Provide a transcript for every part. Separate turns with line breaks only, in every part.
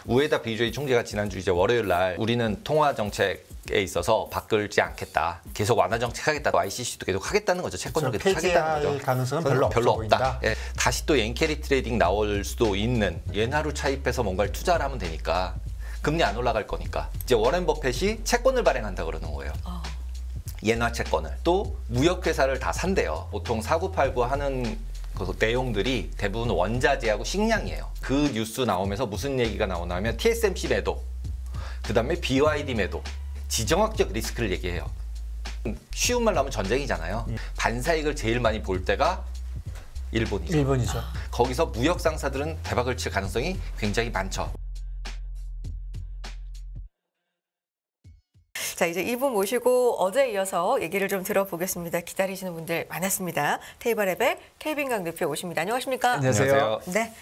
우에다 BJ 총재가 지난주 이제 월요일 날 우리는 통화 정책에 있어서 바꾸지 않겠다. 계속 완화 정책하겠다. ICC도 계속 하겠다는 거죠. 채권을 계속 하겠다는 거죠.
가능성은 별로
없다. 예, 다시 또 엔캐리 트레이딩 나올 수도 있는 엔화로 차입해서 뭔가를 투자를 하면 되니까 금리 안 올라갈 거니까 이제 워렌 버핏이 채권을 발행한다 그러는 거예요. 엔화 채권을 또 무역회사를 다 산대요. 보통 4989 하는 그 내용들이 대부분 원자재하고 식량이에요. 그 뉴스 나오면서 무슨 얘기가 나오냐면 TSMC 매도, 그 다음에 BYD 매도, 지정학적 리스크를 얘기해요. 쉬운 말로 하면 전쟁이잖아요. 반사익을 제일 많이 볼 때가 일본이죠. 거기서 무역 상사들은 대박을 칠 가능성이 굉장히 많죠.
자, 이제 이분 모시고 어제에 이어서 얘기를 좀 들어보겠습니다. 기다리시는 분들 많았습니다. 테이블랩의 케이빈 대표 오십니다. 안녕하십니까?
안녕하세요.
네.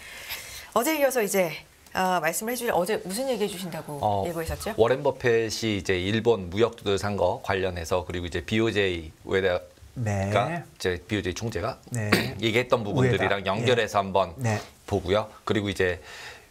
어제에 이어서 이제 말씀을 해주신 어제 무슨 얘기해 주신다고 예고했었죠?
워렌 버핏이 이제 일본 무역두들 산 거 관련해서 그리고 이제 BOJ 우에다 이제 BOJ 총재가 얘기했던 부분들이랑 연결해서 한번 보고요. 그리고 이제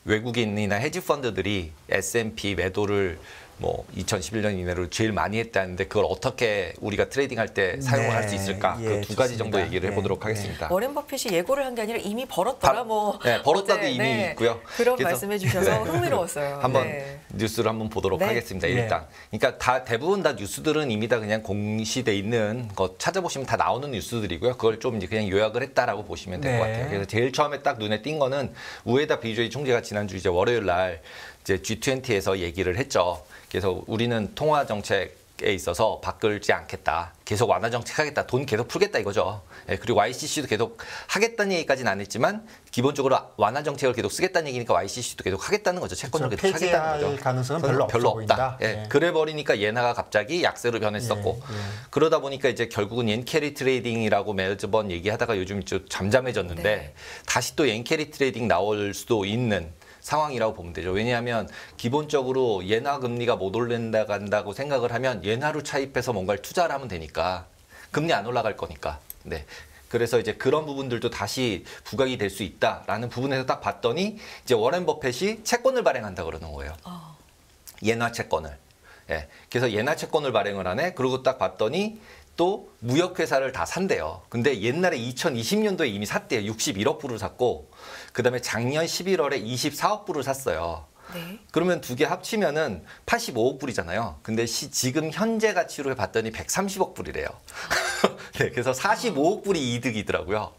외국인이나 헤지 펀드들이 S&P 매도를 뭐 2011년 이내로 제일 많이 했다는데 그걸 어떻게 우리가 트레이딩할 때 사용을 할 수 있을까? 그 두 가지 정도 얘기를 해보도록 하겠습니다.
워렌 버핏이 예고를 한 게 아니라 이미 벌었더라
벌었다도 이미 있고요.
그런 말씀해 주셔서 흥미로웠어요.
한번 뉴스를 한번 보도록 하겠습니다. 일단, 그러니까 대부분 다 뉴스들은 이미 다 그냥 공시돼 있는 거 찾아보시면 다 나오는 뉴스들이고요. 그걸 좀 이제 그냥 요약을 했다라고 보시면 될 것 같아요. 그래서 제일 처음에 딱 눈에 띈 거는 우에다 BJ 총재가 지난주 이제 월요일 날 이제 G20에서 얘기를 했죠. 그래서 우리는 통화 정책에 있어서 바꾸지 않겠다. 계속 완화 정책하겠다. 돈 계속 풀겠다 이거죠. 그리고 YCC도 계속 하겠다는 얘기까지는 안 했지만 기본적으로 완화 정책을 계속 쓰겠다는 얘기니까 YCC도 계속 하겠다는 거죠. 채권을 계속 하겠다는 거죠.
가능성은
별로 없다. 그래 버리니까 엔화가 갑자기 약세로 변했었고 그러다 보니까 이제 결국은 엔캐리 트레이딩이라고 매번 얘기하다가 요즘 좀 잠잠해졌는데 다시 또 엔캐리 트레이딩 나올 수도 있는 상황이라고 보면 되죠. 왜냐하면 기본적으로 엔화 금리가 못 올린다고 생각을 하면 엔화로 차입해서 뭔가를 투자를 하면 되니까 금리 안 올라갈 거니까. 그래서 이제 그런 부분들도 다시 부각이 될 수 있다라는 부분에서 딱 봤더니 이제 워렌 버핏이 채권을 발행한다 그러는 거예요. 엔화 채권을. 그래서 엔화 채권을 발행을 하네. 그리고 딱 봤더니 또 무역회사를 다 산대요. 근데 옛날에 2020년도에 이미 샀대요. 61억 불을 샀고 그다음에 작년 11월에 24억 불을 샀어요. 그러면 두 개 합치면은 85억 불이잖아요. 근데 지금 현재 가치로 봤더니 130억 불이래요. 그래서 45억 불이 이득이더라고요.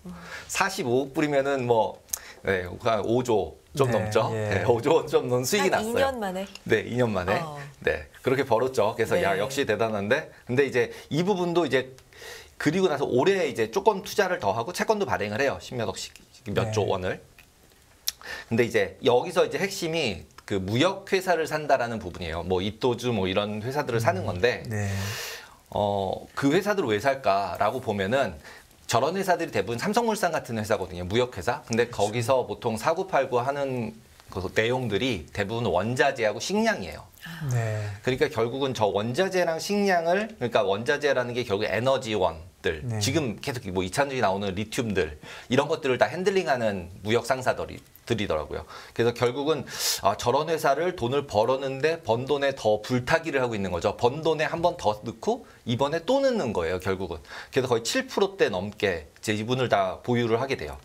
45억 불이면은 뭐 5조 좀 넘죠. 5조 좀 넘는 수익이 났어요.
2년 만에?
2년 만에. 그렇게 벌었죠. 그래서 야 역시 대단한데. 근데 이제 이 부분도 이제 그리고 나서 올해 이제 조금 투자를 더 하고 채권도 발행을 해요. 10몇 억씩 몇 조 원을. 근데 이제 여기서 이제 핵심이 그 무역 회사를 산다라는 부분이에요. 뭐 이토주 뭐 이런 회사들을 사는 건데 그 회사들을 왜 살까라고 보면은 저런 회사들이 대부분 삼성물산 같은 회사거든요. 무역회사. 근데 거기서 보통 4989 하는 그 내용들이 대부분 원자재하고 식량이에요. 그러니까 결국은 저 원자재랑 식량을 그러니까 원자재라는 게 결국 에너지원들 지금 계속 뭐 2차전지 나오는 리튬들 이런 것들을 다 핸들링하는 무역 상사들이더라고요. 그래서 결국은 저런 회사를 돈을 벌었는데 번 돈에 더 불타기를 하고 있는 거죠. 번 돈에 한 번 더 넣고 이번에 또 넣는 거예요. 결국은. 그래서 거의 7%대 넘게 제 지분을 다 보유를 하게 돼요.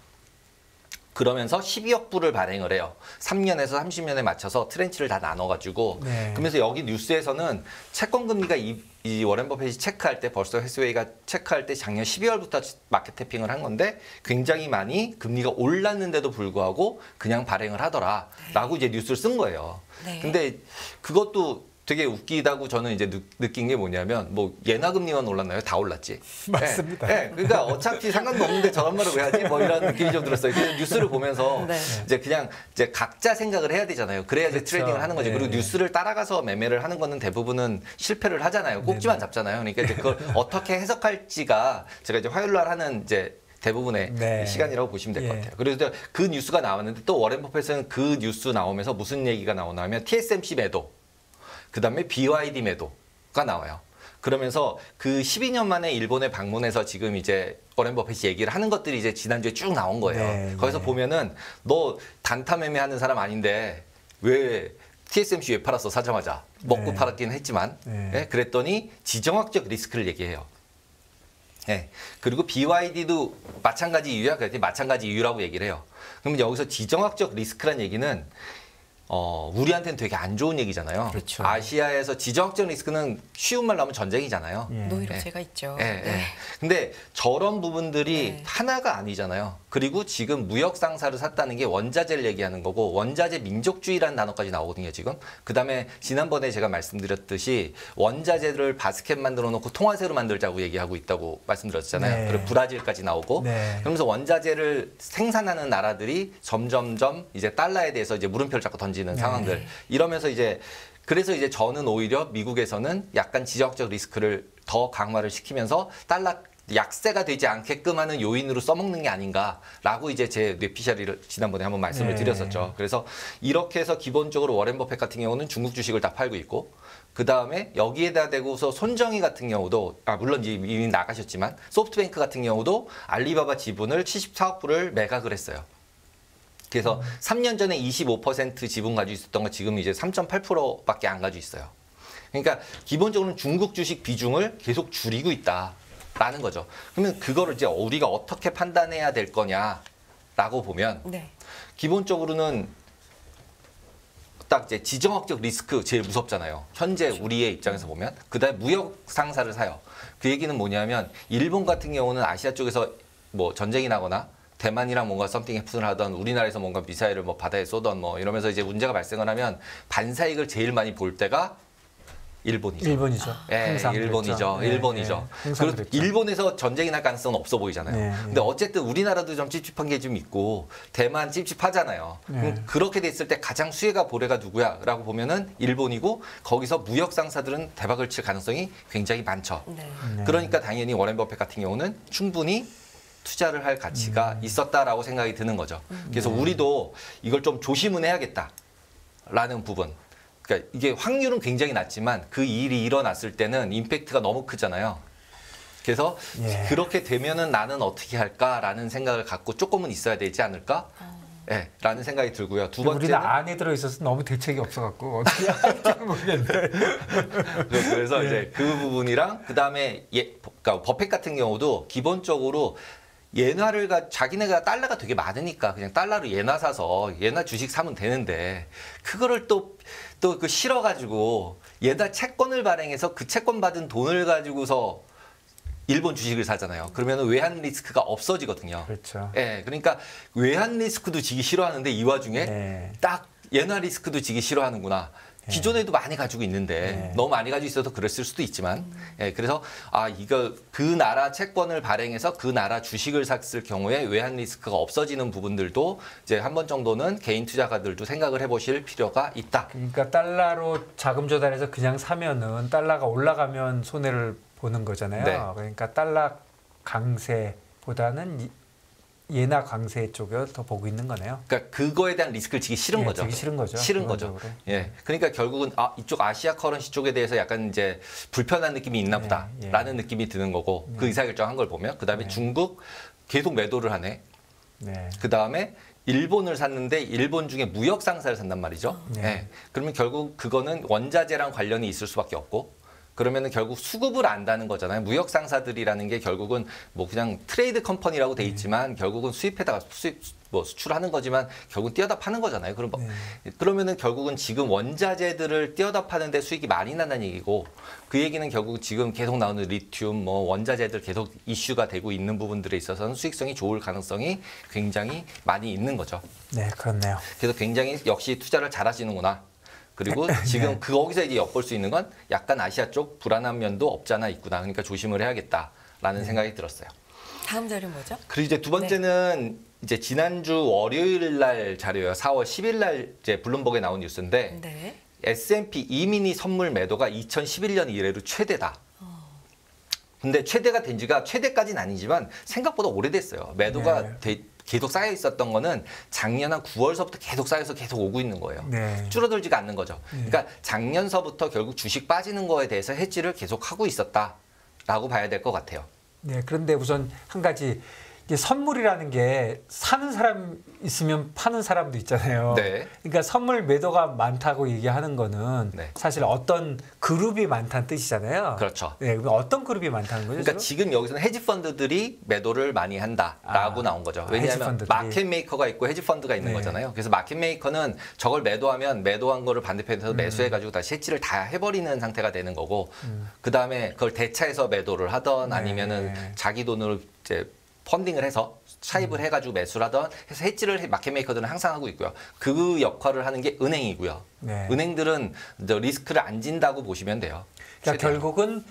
그러면서 12억 불을 발행을 해요. 3년에서 30년에 맞춰서 트렌치를 다 나눠가지고 그러면서 여기 뉴스에서는 채권 금리가 이 워렌 버핏이 체크할 때 벌써 헤스웨이가 체크할 때 작년 12월부터 마켓 태핑을 한 건데 굉장히 많이 금리가 올랐는데도 불구하고 그냥 발행을 하더라라고 이제 뉴스를 쓴 거예요. 근데 그것도 되게 웃기다고 저는 이제 느낀 게 뭐냐면 뭐 예나 금리만 올랐나요? 다 올랐지.
맞습니다.
그러니까 어차피 상관도 없는데 저런 말을 왜 하지? 뭐 이런 느낌이 좀 들었어요. 그래서 뉴스를 보면서 이제 그냥 이제 각자 생각을 해야 되잖아요. 그래야 이제 트레이딩을 하는 거지. 그리고 뉴스를 따라가서 매매를 하는 거는 대부분은 실패를 하잖아요. 꼭지만 잡잖아요. 그러니까 이제 그걸 어떻게 해석할지가 제가 이제 화요일 날 하는 이제 대부분의 시간이라고 보시면 될 것 같아요. 그래서 그 뉴스가 나왔는데 또 워렌 버핏은 그 뉴스 나오면서 무슨 얘기가 나오냐면 TSMC 매도. 그 다음에 BYD 매도가 나와요. 그러면서 그 12년 만에 일본에 방문해서 지금 이제 워렌 버핏이 얘기를 하는 것들이 이제 지난주에 쭉 나온 거예요. 거기서 보면은 너 단타 매매하는 사람 아닌데 왜 TSMC 왜 팔았어 사자마자 먹고
네.
팔았긴 했지만
네.
예, 그랬더니 지정학적 리스크를 얘기해요. 예, 그리고 BYD도 마찬가지 이유야. 그랬더니 마찬가지 이유라고 얘기를 해요. 그러면 여기서 지정학적 리스크란 얘기는 우리한테는 되게 안 좋은 얘기잖아요.
그렇죠.
아시아에서 지정학적 리스크는 쉬운 말로 하면 전쟁이잖아요.
예.
노이로제가 있죠.
예, 예. 근데 저런 부분들이
네.
하나가 아니잖아요. 그리고 지금 무역 상사를 샀다는 게 원자재를 얘기하는 거고 원자재 민족주의라는 단어까지 나오거든요, 지금. 그다음에 지난번에 제가 말씀드렸듯이 원자재를 바스켓 만들어 놓고 통화세로 만들자고 얘기하고 있다고 말씀드렸잖아요.
네.
그리고 브라질까지 나오고.
네.
그러면서 원자재를 생산하는 나라들이 점점점 이제 달러에 대해서 이제 물음표를 자꾸 던지는
네.
상황들. 이러면서 이제 그래서 이제 저는 오히려 미국에서는 약간 지정학적 리스크를 더 강화를 시키면서 달러 약세가 되지 않게끔 하는 요인으로 써먹는 게 아닌가라고 이제 제 뇌피셜을 지난번에 한번 말씀을
네.
드렸었죠. 그래서 이렇게 해서 기본적으로 워렌 버핏 같은 경우는 중국 주식을 다 팔고 있고 그 다음에 여기에다 대고서 손정희 같은 경우도 물론 이미 나가셨지만 소프트뱅크 같은 경우도 알리바바 지분을 74억 불을 매각을 했어요. 그래서 3년 전에 25% 지분 가지고 있었던 거 지금 이제 3.8%밖에 안 가지고 있어요. 그러니까 기본적으로는 중국 주식 비중을 계속 줄이고 있다라는 거죠. 그러면 그거를 이제 우리가 어떻게 판단해야 될 거냐라고 보면
네.
기본적으로는 딱 이제 지정학적 리스크 제일 무섭잖아요. 현재 우리의 입장에서 보면 그다음에 무역 상사를 사요. 그 얘기는 뭐냐면 일본 같은 경우는 아시아 쪽에서 뭐 전쟁이 나거나 대만이랑 뭔가 썸띵 해프를 하던 우리나라에서 뭔가 미사일을 뭐 바다에 쏘던 뭐 이러면서 이제 문제가 발생을 하면 반사익을 제일 많이 볼 때가 일본이죠.
일본이죠.
예,
항상
일본이죠.
그랬죠. 예,
일본이죠.
예, 항상
그리고
그랬죠.
일본에서 전쟁이 날 가능성은 없어 보이잖아요.
예, 예.
근데 어쨌든 우리나라도 좀 찝찝한 게 좀 있고 대만 찝찝하잖아요.
예.
그럼 그렇게 됐을 때 가장 수혜가 보래가 누구야라고 보면은 일본이고 거기서 무역 상사들은 대박을 칠 가능성이 굉장히 많죠.
네.
네.
그러니까 당연히 워렌 버핏 같은 경우는 충분히 투자를 할 가치가 있었다라고 생각이 드는 거죠. 그래서 우리도 이걸 좀 조심은 해야겠다라는 부분. 그러니까 이게 확률은 굉장히 낮지만 그 일이 일어났을 때는 임팩트가 너무 크잖아요. 그래서
예.
그렇게 되면은 나는 어떻게 할까라는 생각을 갖고 조금은 있어야 되지 않을까? 예, 라는 생각이 들고요. 두
우리는
번째는
안에 들어있어서 너무 대책이 없어갖고 어떻게 할지 모르겠는데.
그래서
예.
이제 그 부분이랑 그다음에 그러니까 버핏 같은 경우도 기본적으로 예나를 자기네가 달러가 되게 많으니까 그냥 달러로 예나 사서 예나 주식 사면 되는데 그거를 또 그 실어가지고 예나 채권을 발행해서 그 채권 받은 돈을 가지고서 일본 주식을 사잖아요. 그러면 외환 리스크가 없어지거든요.
그렇죠.
예, 그러니까 외환 리스크도 지기 싫어하는데 이 와중에
네.
딱 예나 리스크도 지기 싫어하는구나. 기존에도 많이 가지고 있는데
네.
너무 많이 가지고 있어서 그랬을 수도 있지만 예, 그래서 이거 그 나라 채권을 발행해서 그 나라 주식을 샀을 경우에 외환 리스크가 없어지는 부분들도 이제 한 번 정도는 개인 투자가들도 생각을 해보실 필요가 있다.
그러니까 달러로 자금 조달해서 그냥 사면은 달러가 올라가면 손해를 보는 거잖아요.
네.
그러니까 달러 강세보다는 예나 강세 쪽을 더 보고 있는 거네요.
그러니까 그거에 대한 리스크를 지기 싫은
예,
거죠.
지기 싫은 거죠.
싫은 거죠.
기본적으로.
예. 그러니까 결국은 이쪽 아시아 커런시 쪽에 대해서 약간 이제 불편한 느낌이 있나
예,
보다라는 느낌이 드는 거고 그 의사결정한 걸 보면 그다음에 중국 계속 매도를 하네.
네.
그다음에 일본을 샀는데 일본 중에 무역 상사를 산단 말이죠.
네.
예. 그러면 결국 그거는 원자재랑 관련이 있을 수밖에 없고 그러면은 결국 수급을 안다는 거잖아요. 무역 상사들이라는 게 결국은 뭐 그냥 트레이드 컴퍼니라고 돼 있지만 결국은 수입해다가 수출하는 거지만 결국은 띄어다 파는 거잖아요. 그럼 그러면은 결국은 지금 원자재들을 띄어다 파는데 수익이 많이 난다는 얘기고 그 얘기는 결국 지금 계속 나오는 리튬 뭐 원자재들 계속 이슈가 되고 있는 부분들에 있어서는 수익성이 좋을 가능성이 굉장히 많이 있는 거죠.
네, 그렇네요.
그래서 굉장히 역시 투자를 잘하시는구나. 그리고 지금 거기서 이제 엿볼 수 있는 건 약간 아시아 쪽 불안한 면도 없잖아 있구나. 그러니까 조심을 해야겠다라는 생각이 들었어요.
다음 자료 뭐죠?
그리고 이제 두 번째는 이제 지난주 월요일 날 자료예요. 4월 10일 날 이제 블룸버그에 나온 뉴스인데
네.
S&P 이미니 선물 매도가 2011년 이래로 최대다. 근데 최대가 된 지가 최대까지는 아니지만 생각보다 오래됐어요. 매도가 계속 쌓여 있었던 거는 작년 한 9월서부터 계속 쌓여서 계속 오고 있는 거예요.
네.
줄어들지가 않는 거죠. 그러니까 작년서부터 결국 주식 빠지는 거에 대해서 해지를 계속 하고 있었다라고 봐야 될 것 같아요.
네, 그런데 우선 한 가지 이게 선물이라는 게 사는 사람 있으면 파는 사람도 있잖아요.
네.
그러니까 선물 매도가 많다고 얘기하는 거는
네.
사실 어떤 그룹이 많다는 뜻이잖아요.
그렇죠.
네, 그럼 어떤 그룹이 많다는 거죠?
그러니까 지금 여기서는 헤지 펀드들이 매도를 많이 한다라고 나온 거죠.
헤지
왜냐하면
펀드들이.
마켓 메이커가 있고 헤지 펀드가 있는
네.
거잖아요. 그래서 마켓 메이커는 저걸 매도하면 매도한 거를 반대편에서 매수해가지고 다시 해지를 다 해버리는 상태가 되는 거고, 그 다음에 그걸 대차해서 매도를 하던
네.
아니면은 자기 돈으로 이제 펀딩을 해서 차입을 해가지고 매수를 하던 해서 해지를 마켓 메이커들은 항상 하고 있고요. 그 역할을 하는 게 은행이고요.
네.
은행들은 이제 리스크를 안 진다고 보시면 돼요.
그러니까
최대한.
결국은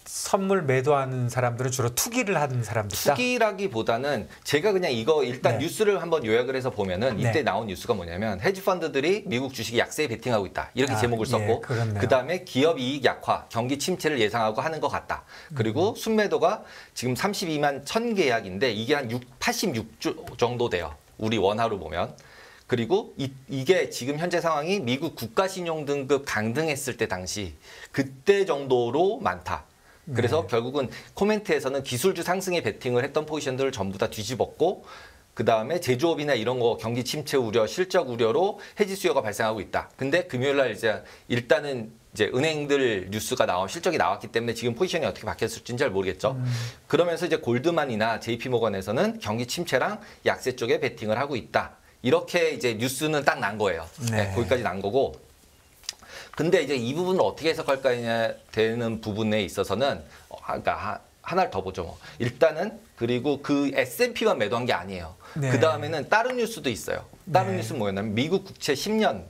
선물 매도하는 사람들은 주로 투기를 하는 사람들이다.
투기라기보다는 제가 그냥 이거 일단
네.
뉴스를 한번 요약을 해서 보면은 이때
네.
나온 뉴스가 뭐냐면 헤지 펀드들이 미국 주식이 약세에 베팅하고 있다. 이렇게 제목을
예,
썼고
그렇네요.
그다음에 기업 이익 약화, 경기 침체를 예상하고 하는 것 같다. 그리고 순매도가 지금 32만 1000 계약인데 이게 한 86조 정도 돼요. 우리 원화로 보면. 그리고 이게 지금 현재 상황이 미국 국가신용등급 강등했을 때 당시 그때 정도로 많다. 그래서 결국은 코멘트에서는 기술주 상승에 베팅을 했던 포지션들을 전부 다 뒤집었고 그 다음에 제조업이나 이런 거 경기 침체 우려, 실적 우려로 해지 수요가 발생하고 있다. 근데 금요일 날 이제 일단은 이제 은행들 뉴스가 실적이 나왔기 때문에 지금 포지션이 어떻게 바뀌었을지는 잘 모르겠죠. 그러면서 이제 골드만이나 JP모건에서는 경기 침체랑 약세 쪽에 베팅을 하고 있다. 이렇게 이제 뉴스는 딱 난 거예요. 네, 거기까지 난 거고. 근데 이제 이 부분을 어떻게 해석할까 되는 부분에 있어서는 그러니까 하나를 더 보죠. 일단은 그리고 그 S&P만 매도한 게 아니에요.
네.
그 다음에는 다른 뉴스도 있어요. 다른
네.
뉴스는 뭐였냐면 미국 국채 10년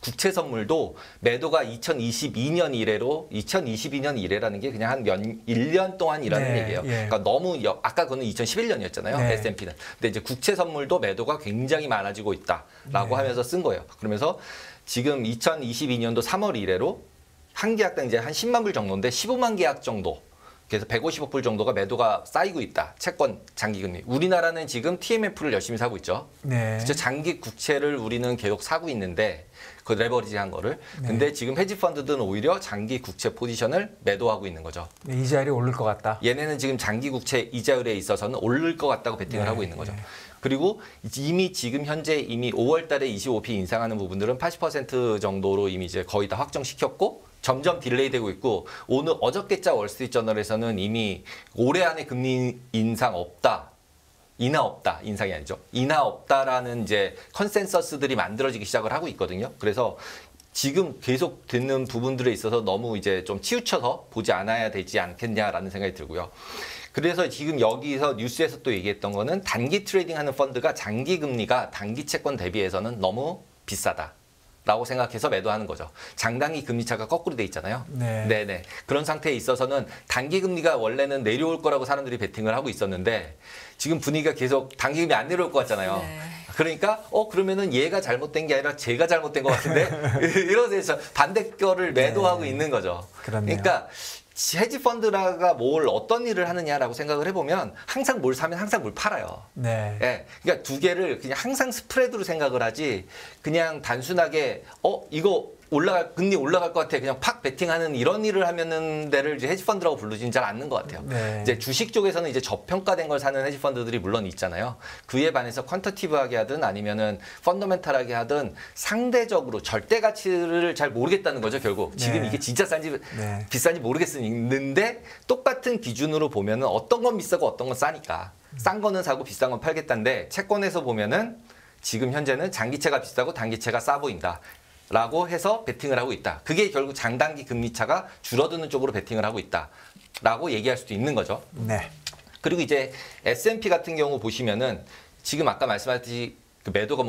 국채 선물도 매도가 2022년 이래로 2022년 이래라는 게 그냥 한 1년 동안이라는
네,
얘기예요.
예.
그러니까 너무 아까 그거는 2011년이었잖아요.
네.
S&P는. 근데 이제 국채 선물도 매도가 굉장히 많아지고 있다라고
네.
하면서 쓴 거예요. 그러면서 지금 2022년도 3월 이래로 한 계약당 이제 한 10만 불 정도인데 15만 계약 정도. 그래서 150억 불 정도가 매도가 쌓이고 있다. 채권 장기금리. 우리나라는 지금 TMF를 열심히 사고 있죠.
네.
진짜 장기 국채를 우리는 계속 사고 있는데 그 레버리지한 거를. 근데 지금 헤지 펀드들은 오히려 장기 국채 포지션을 매도하고 있는 거죠.
네, 이자율이 오를 것 같다.
얘네는 지금 장기 국채 이자율에 있어서는 오를 것 같다고 베팅을
네,
하고 있는 거죠.
네.
그리고 이미 지금 현재 이미 5월 달에 25p 인상하는 부분들은 80% 정도로 이미 이제 거의 다 확정시켰고 점점 딜레이되고 있고 오늘 어저께자 월스트리트저널에서는 이미 올해 안에 금리 인상 없다. 인하 없다. 인상이 아니죠. 인하 없다라는 이제 컨센서스들이 만들어지기 시작을 하고 있거든요. 그래서 지금 계속 듣는 부분들에 있어서 너무 이제 좀 치우쳐서 보지 않아야 되지 않겠냐라는 생각이 들고요. 그래서 지금 여기서 뉴스에서 또 얘기했던 거는 단기 트레이딩하는 펀드가 장기 금리가 단기 채권 대비해서는 너무 비싸다. 라고 생각해서 매도하는 거죠. 장단기 금리 차가 거꾸로 돼 있잖아요.
네.
네네. 그런 상태에 있어서는 단기 금리가 원래는 내려올 거라고 사람들이 베팅을 하고 있었는데 지금 분위기가 계속 단기 금리 안 내려올 것 같잖아요.
네.
그러니까 그러면은 얘가 잘못된 게 아니라 제가 잘못된 것 같은데 이러면서 반대 거를 매도하고 있는 거죠.
그렇네요.
그러니까 헤지 펀드가 어떤 일을 하느냐라고 생각을 해보면 항상 뭘 사면 항상 뭘 팔아요.
네.
예, 그러니까 두 개를 그냥 항상 스프레드로 생각을 하지 그냥 단순하게 이거 금리 올라갈 것 같아 그냥 팍 베팅하는 이런 일을 하면은 데를 이제 헤지 펀드라고 부르지는 잘 않는 것 같아요.
네.
이제 주식 쪽에서는 이제 저평가된 걸 사는 헤지 펀드들이 물론 있잖아요. 그에 반해서 퀀터티브하게 하든 아니면은 펀더멘탈하게 하든 상대적으로 절대 가치를 잘 모르겠다는 거죠 결국. 지금
네.
이게 진짜 싼지
네.
비싼지 모르겠는데 똑같은 기준으로 보면은 어떤 건 비싸고 어떤 건 싸니까 싼 거는 사고 비싼 건 팔겠다는데 채권에서 보면은 지금 현재는 장기채가 비싸고 단기채가 싸 보인다. 라고 해서 베팅을 하고 있다. 그게 결국 장단기 금리차가 줄어드는 쪽으로 베팅을 하고 있다. 라고 얘기할 수도 있는 거죠.
네.
그리고 이제 S&P 같은 경우 보시면은 지금 아까 말씀하셨듯이 그 매도가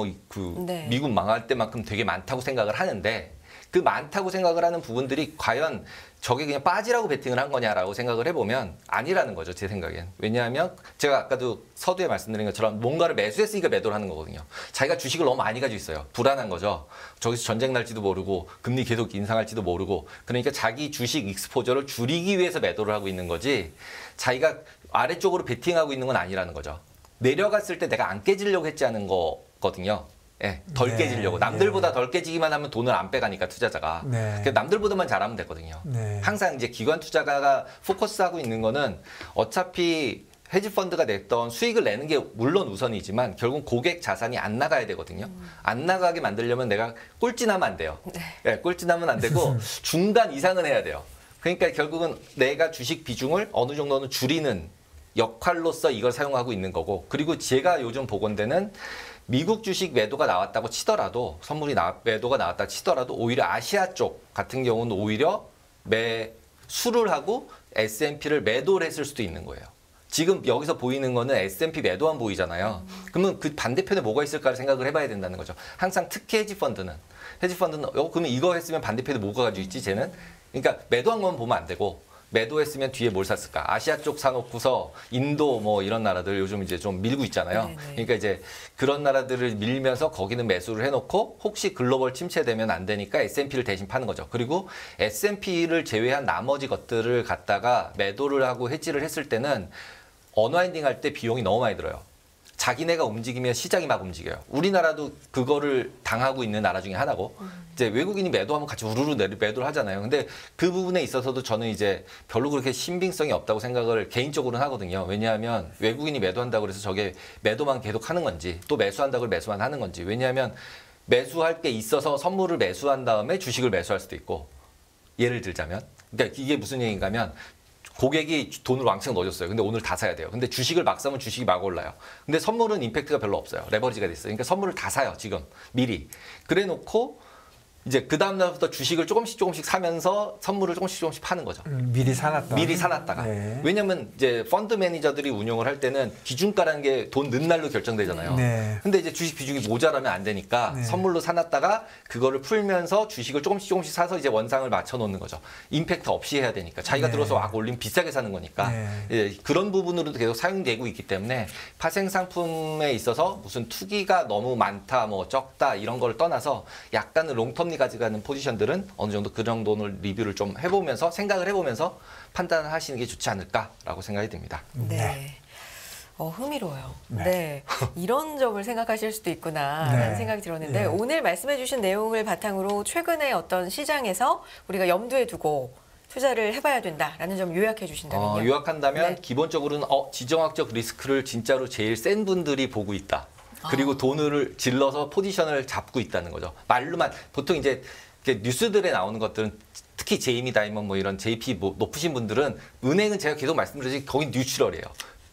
네.
미국 망할 때만큼 되게 많다고 생각을 하는데 그 많다고 생각을 하는 부분들이 과연 저게 그냥 빠지라고 베팅을 한 거냐라고 생각을 해보면 아니라는 거죠. 제 생각엔. 왜냐하면 제가 아까도 서두에 말씀드린 것처럼 뭔가를 매수했으니까 매도를 하는 거거든요. 자기가 주식을 너무 많이 가지고 있어요. 불안한 거죠. 저기서 전쟁 날지도 모르고 금리 계속 인상할지도 모르고 그러니까 자기 주식 익스포저를 줄이기 위해서 매도를 하고 있는 거지 자기가 아래쪽으로 베팅하고 있는 건 아니라는 거죠. 내려갔을 때 내가 안 깨지려고 했지 않은 거거든요. 예, 덜
네,
깨지려고. 남들보다 덜 깨지기만 하면 돈을 안 빼가니까 투자자가.
네.
그래서 남들보다만 잘하면 되거든요.
네.
항상 이제 기관 투자가가 포커스하고 있는 거는 어차피 헤지펀드가 냈던 수익을 내는 게 물론 우선이지만 결국 고객 자산이 안 나가야 되거든요. 안 나가게 만들려면 내가 꼴찌나면 안 돼요. 네, 꼴찌나면 안 되고 중간 이상은 해야 돼요. 그러니까 결국은 내가 주식 비중을 어느 정도는 줄이는 역할로서 이걸 사용하고 있는 거고, 그리고 제가 요즘 보건대는 미국 주식 매도가 나왔다고 치더라도, 선물이 매도가 나왔다 치더라도 오히려 아시아 쪽 같은 경우는 오히려 매수를 하고 S&P를 매도를 했을 수도 있는 거예요. 지금 여기서 보이는 거는 S&P 매도만 보이잖아요. 그러면 그 반대편에 뭐가 있을까를 생각을 해봐야 된다는 거죠. 항상 특히 헤지펀드는 그러면 이거 했으면 반대편에 뭐가 가지고 있지 쟤는? 그러니까 매도한 것만 보면 안 되고, 매도했으면 뒤에 뭘 샀을까? 아시아 쪽 사놓고서 인도 뭐 이런 나라들 요즘 이제 좀 밀고 있잖아요.
네네.
그러니까 이제 그런 나라들을 밀면서 거기는 매수를 해놓고 혹시 글로벌 침체되면 안 되니까 S&P를 대신 파는 거죠. 그리고 S&P를 제외한 나머지 것들을 갖다가 매도를 하고 해지를 했을 때는 언와인딩 할 때 비용이 너무 많이 들어요. 자기네가 움직이면 시장이 막 움직여요. 우리나라도 그거를 당하고 있는 나라 중에 하나고, 이제 외국인이 매도하면 같이 우르르 매도를 하잖아요. 근데 그 부분에 있어서도 저는 이제 별로 그렇게 신빙성이 없다고 생각을 개인적으로는 하거든요. 왜냐하면 외국인이 매도한다고 해서 저게 매도만 계속 하는 건지, 또 매수한다고 매수만 하는 건지. 왜냐하면 매수할 게 있어서 선물을 매수한 다음에 주식을 매수할 수도 있고, 예를 들자면, 그러니까 이게 무슨 얘기인가 하면, 고객이 돈을 왕창 넣어줬어요. 근데 오늘 다 사야 돼요. 근데 주식을 막 사면 주식이 막 올라요. 근데 선물은 임팩트가 별로 없어요. 레버리지가 돼 있어요. 그러니까 선물을 다 사요, 지금. 미리. 그래 놓고 이제 그 다음 날부터 주식을 조금씩 사면서 선물을 조금씩 파는 거죠.
미리 사놨다.
미리 사놨다가.
네.
왜냐면 이제 펀드 매니저들이 운용을 할 때는 기준가라는 게 돈 넣는 날로 결정되잖아요.
네.
근데 이제 주식 비중이 모자라면 안 되니까
네.
선물로 사놨다가 그거를 풀면서 주식을 조금씩 사서 이제 원상을 맞춰 놓는 거죠. 임팩트 없이 해야 되니까. 자기가
네.
들어서 막 올리면 비싸게 사는 거니까.
네.
예, 그런 부분으로도 계속 사용되고 있기 때문에 파생 상품에 있어서 무슨 투기가 너무 많다, 뭐 적다 이런 걸 떠나서 약간은 롱텀리 가져가는 포지션들은 어느 정도 그 정도는 리뷰를 좀 해보면서 생각을 해보면서 판단을 하시는 게 좋지 않을까라고 생각이 듭니다.
네. 흥미로워요. 네. 이런 점을 생각하실 수도 있구나라는
네.
생각이 들었는데,
네.
오늘 말씀해 주신 내용을 바탕으로 최근에 어떤 시장에서 우리가 염두에 두고 투자를 해봐야 된다라는 점 요약해 주신다면요.
요약한다면
네.
기본적으로는 지정학적 리스크를 진짜로 제일 센 분들이 보고 있다. 그리고 돈을 질러서 포지션을 잡고 있다는 거죠. 말로만 보통 이제 뉴스들에 나오는 것들은 특히 제이미 다이먼 뭐 이런 JP 높으신 분들은, 은행은 제가 계속 말씀드리지 거긴 뉴트럴이에요.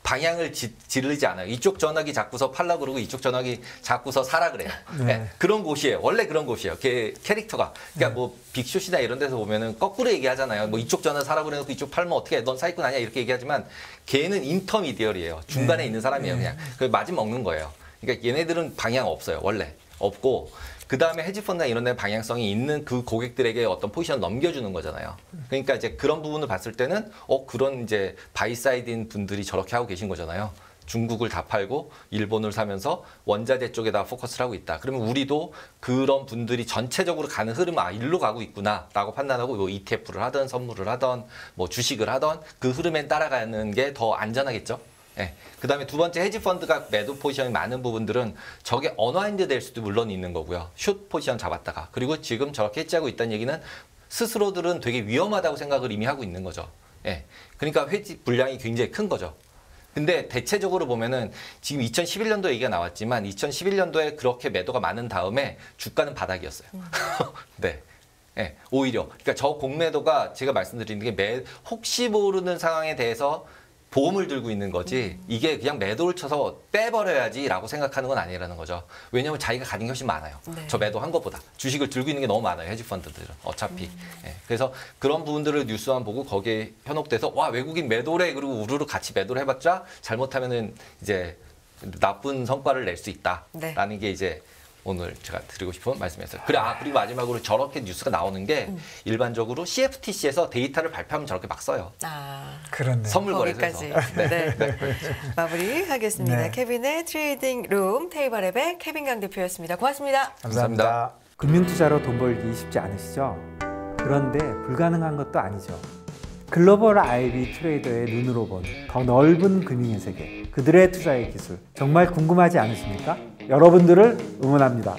방향을 지르지 않아요. 이쪽 전화기 잡고서 팔라 그러고 이쪽 전화기 잡고서 사라 그래요.
네.
네, 그런 곳이에요. 원래 그런 곳이에요. 캐릭터가. 그러니까 뭐 빅쇼시나 이런 데서 보면은 거꾸로 얘기하잖아요. 뭐 이쪽 전화 사라 그래놓고 이쪽 팔면 어떻게 해? 넌 사기꾼 아니야? 이렇게 얘기하지만 걔는 인터미디얼이에요. 중간에
네.
있는 사람이에요. 그냥 그 마진 먹는 거예요. 그러니까 얘네들은 방향 없어요. 원래 없고. 그 다음에 헤지펀드나 이런 데 방향성이 있는 그 고객들에게 어떤 포지션을 넘겨주는 거잖아요. 그러니까 이제 그런 부분을 봤을 때는 그런 이제 바이사이드인 분들이 저렇게 하고 계신 거잖아요. 중국을 다 팔고 일본을 사면서 원자재 쪽에다 포커스를 하고 있다. 그러면 우리도 그런 분들이 전체적으로 가는 흐름, 일로 가고 있구나라고 판단하고 뭐 ETF를 하든 선물을 하든 뭐 주식을 하든 그 흐름에 따라가는 게 더 안전하겠죠. 네. 그 다음에 두 번째, 헤지펀드가 매도 포지션이 많은 부분들은 저게 언와인드 될 수도 물론 있는 거고요. 숏 포지션 잡았다가. 그리고 지금 저렇게 해지하고 있다는 얘기는 스스로들은 되게 위험하다고 생각을 이미 하고 있는 거죠. 네. 그러니까 회지 분량이 굉장히 큰 거죠. 근데 대체적으로 보면은 지금 2011년도 얘기가 나왔지만 2011년도에 그렇게 매도가 많은 다음에 주가는 바닥이었어요. 네. 네. 오히려. 그러니까 저 공매도가 제가 말씀드리는 게 혹시 모르는 상황에 대해서 보험을 들고 있는 거지, 이게 그냥 매도를 쳐서 빼버려야지라고 생각하는 건 아니라는 거죠. 왜냐하면 자기가 가진 게 훨씬 많아요.
네.
저 매도한 것보다. 주식을 들고 있는 게 너무 많아요. 헤지펀드들은 어차피. 예. 그래서 그런 부분들을 뉴스만 보고 거기에 현혹돼서 와, 외국인 매도래, 그리고 우르르 같이 매도를 해봤자 잘못하면은 이제 나쁜 성과를 낼 수 있다라는
네.
게 이제 오늘 제가 드리고 싶은 말씀이었어요. 그리고 마지막으로 저렇게 뉴스가 나오는 게 일반적으로 CFTC에서 데이터를 발표하면 저렇게 막 써요.
그렇네.
선물
거기까지.
거래소에서.
네. 마무리하겠습니다.
네.
케빈의 트레이딩 룸 테이블앱의 케빈 강 대표였습니다. 고맙습니다.
감사합니다.
금융투자로 돈 벌기 쉽지 않으시죠? 그런데 불가능한 것도 아니죠. 글로벌 IB 트레이더의 눈으로 본 더 넓은 금융의 세계, 그들의 투자의 기술, 정말 궁금하지 않으십니까? 여러분들을 응원합니다.